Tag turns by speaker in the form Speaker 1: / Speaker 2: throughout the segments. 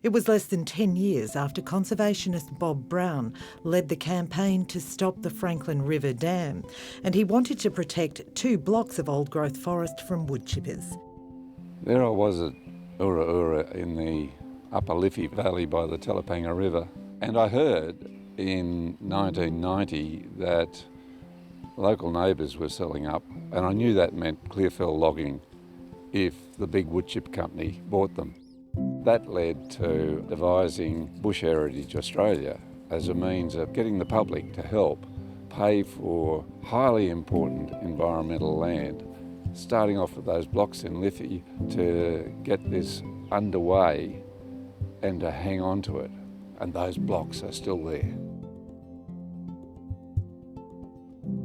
Speaker 1: It was less than 10 years after conservationist Bob Brown led the campaign to stop the Franklin River Dam, and he wanted to protect 2 blocks of old-growth forest from woodchippers.
Speaker 2: There I was at Ura Ura in the upper Liffey Valley by the Telepanga River, and I heard in 1990 that local neighbours were selling up, and I knew that meant Clearfell logging if the big woodchip company bought them. That led to devising Bush Heritage Australia as a means of getting the public to help pay for highly important environmental land, starting off with those blocks in Liffey to get this underway and to hang on to it. And those blocks are still there.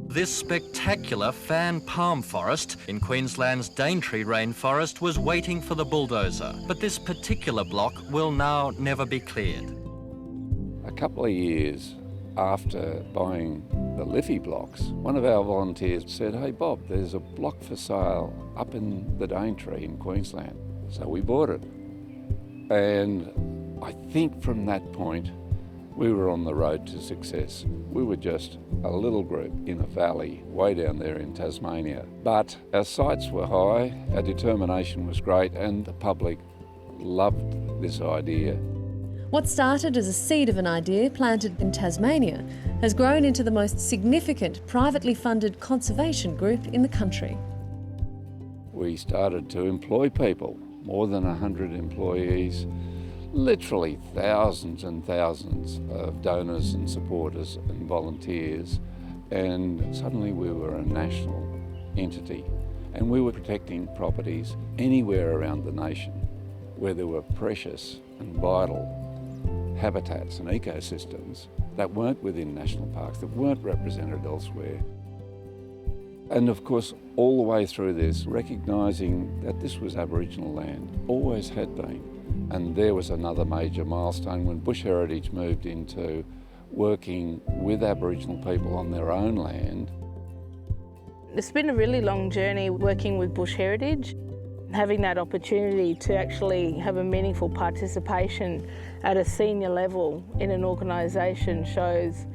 Speaker 3: This spectacular fan palm forest in Queensland's Daintree rainforest was waiting for the bulldozer, but this particular block will now never be cleared.
Speaker 2: A couple of years after buying the Liffey blocks, one of our volunteers said, "Hey Bob, there's a block for sale up in the Daintree in Queensland." So we bought it. And I think from that point, we were on the road to success. We were just a little group in a valley way down there in Tasmania. But our sights were high, our determination was great, and the public loved this idea.
Speaker 4: What started as a seed of an idea planted in Tasmania has grown into the most significant privately funded conservation group in the country.
Speaker 2: We started to employ people, more than 100 employees, literally thousands and thousands of donors and supporters and volunteers, and suddenly we were a national entity, and we were protecting properties anywhere around the nation where there were precious and vital habitats and ecosystems that weren't within national parks, that weren't represented elsewhere. And of course, all the way through this, recognising that this was Aboriginal land, always had been. And there was another major milestone when Bush Heritage moved into working with Aboriginal people on their own land.
Speaker 5: It's been a really long journey working with Bush Heritage. Having that opportunity to actually have a meaningful participation at a senior level in an organisation shows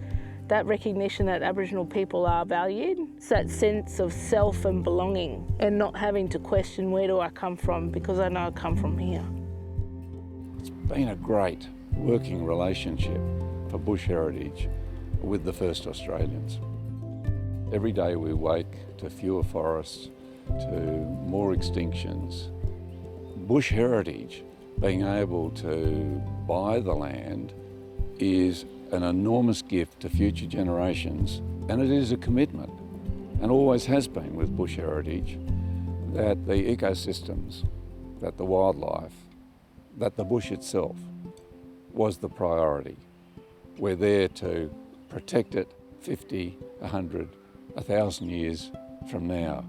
Speaker 5: that recognition that Aboriginal people are valued. It's that sense of self and belonging and not having to question where do I come from because I know I come from here.
Speaker 2: It's been a great working relationship for Bush Heritage with the First Australians. Every day we wake to fewer forests, to more extinctions. Bush Heritage, being able to buy the land, is an enormous gift to future generations, and it is a commitment, and always has been with Bush Heritage, that the ecosystems, that the wildlife, that the bush itself was the priority. We're there to protect it 50, 100, 1,000 years from now.